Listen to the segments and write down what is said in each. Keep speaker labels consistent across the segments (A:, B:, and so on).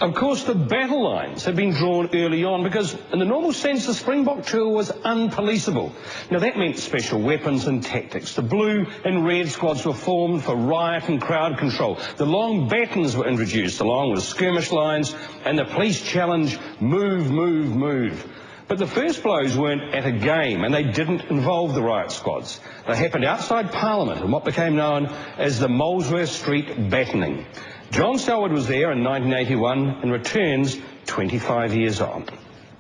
A: Of course, the battle lines had been drawn early on because, in the normal sense, the Springbok tour was unpoliceable. Now, that meant special weapons and tactics. The blue and red squads were formed for riot and crowd control. The long batons were introduced, along with skirmish lines, and the police challenge, move, move, move. But the first blows weren't at a game, and they didn't involve the riot squads. They happened outside Parliament in what became known as the Molesworth Street Battening. John Selwood was there in 1981 and returns 25 years on.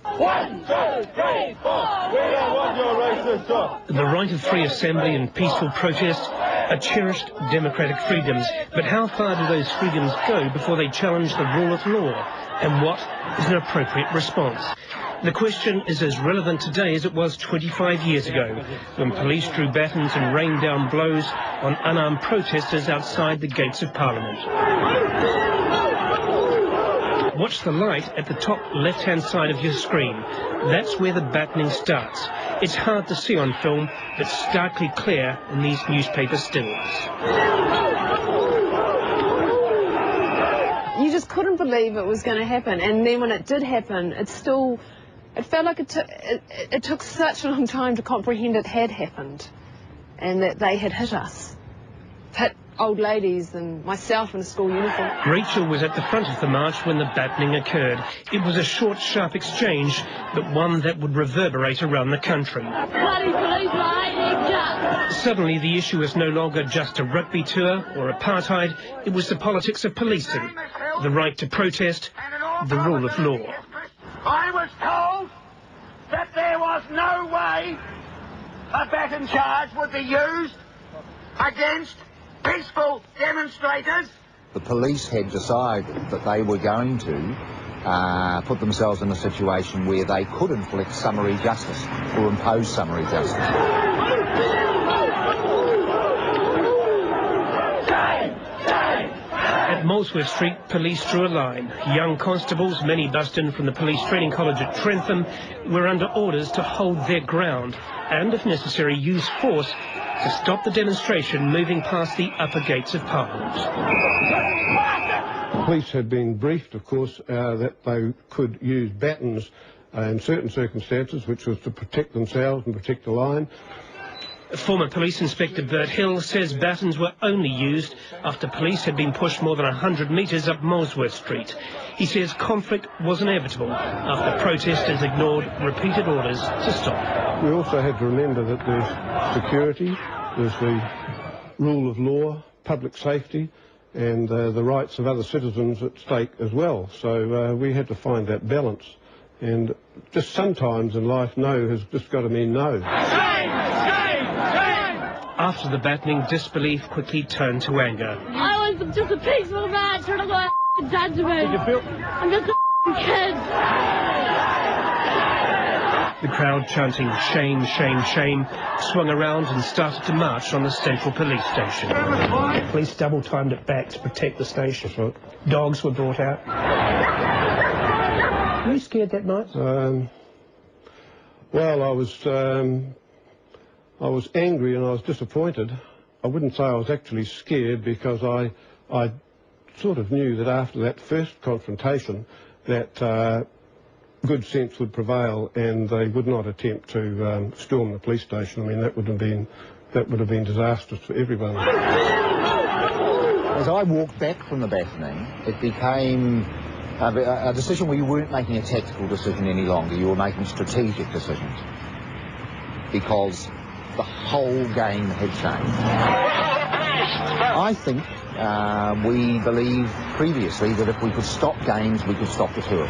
B: 1, 2, 3, 4. We don't want your racist stuff.
C: The right of free assembly and peaceful protest are cherished democratic freedoms. But how far do those freedoms go before they challenge the rule of law? And what is an appropriate response? The question is as relevant today as it was 25 years ago, when police drew batons and rained down blows on unarmed protesters outside the gates of Parliament. Watch the light at the top left-hand side of your screen. That's where the battening starts. It's hard to see on film, but starkly clear in these newspaper stills.
D: You just couldn't believe it was going to happen, and then when it did happen, it felt like it took such a long time to comprehend it had happened, and that they had hit us. Hit old ladies and myself in a school uniform.
C: Rachel was at the front of the march when the battening occurred. It was a short, sharp exchange, but one that would reverberate around the country. Suddenly, the issue was no longer just a rugby tour or apartheid. It was the politics of policing, the right to protest, the rule of law.
B: I was told that there was no way a baton charge would be used against peaceful demonstrators.
E: The police had decided that they were going to put themselves in a situation where they could inflict summary justice or impose summary justice.
C: At Molesworth Street, police drew a line. Young constables, many bussed in from the police training college at Trentham, were under orders to hold their ground and, if necessary, use force to stop the demonstration moving past the upper gates of Parliament.
F: The police had been briefed, of course, that they could use batons in certain circumstances, which was to protect themselves and protect the line.
C: Former Police Inspector Bert Hill says batons were only used after police had been pushed more than 100 metres up Molesworth Street. He says conflict was inevitable after protesters ignored repeated orders to stop.
F: We also had to remember that there's security, there's the rule of law, public safety, and the rights of other citizens at stake as well. So we had to find that balance. And just sometimes in life, no has just got to mean no.
C: After the battening, disbelief quickly turned to anger.
G: I was just a peaceful man trying to do what done to me. I'm just a kid.
C: The crowd chanting shame, shame, shame swung around and started to march on the central police station. Police double-timed it back to protect the station. Dogs were brought out. Were you scared that night?
F: Well, I was angry and I was disappointed. I wouldn't say I was actually scared, because I sort of knew that after that first confrontation that good sense would prevail and they would not attempt to storm the police station. I mean, that would have been disastrous for everyone.
E: As I walked back from the battening, it became a decision where you weren't making a tactical decision any longer. You were making strategic decisions, because the whole game had changed. I think we believed previously that if we could stop games, we could stop the tour.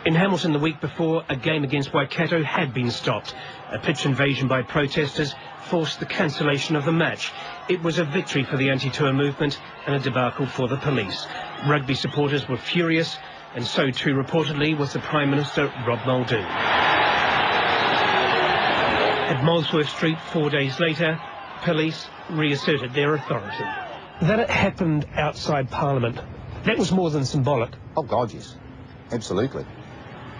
C: In Hamilton the week before, a game against Waikato had been stopped. A pitch invasion by protesters forced the cancellation of the match. It was a victory for the anti-tour movement and a debacle for the police. Rugby supporters were furious, and so too reportedly was the Prime Minister, Rob Muldoon. At Molesworth Street 4 days later, police reasserted their authority. That it happened outside Parliament, that was more than symbolic.
E: Oh God, yes. Absolutely.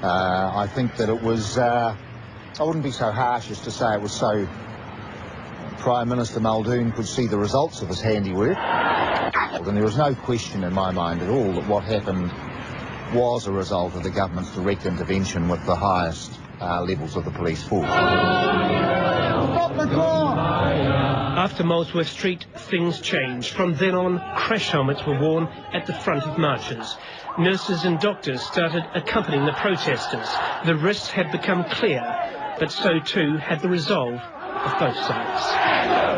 E: I think that it was, I wouldn't be so harsh as to say it was so Prime Minister Muldoon could see the results of his handiwork. And there was no question in my mind at all that what happened was a result of the government's direct intervention with the highest levels of the police force.
C: After Molesworth Street, things changed. From then on, crash helmets were worn at the front of marches. Nurses and doctors started accompanying the protesters. The risks had become clear, but so too had the resolve of both sides.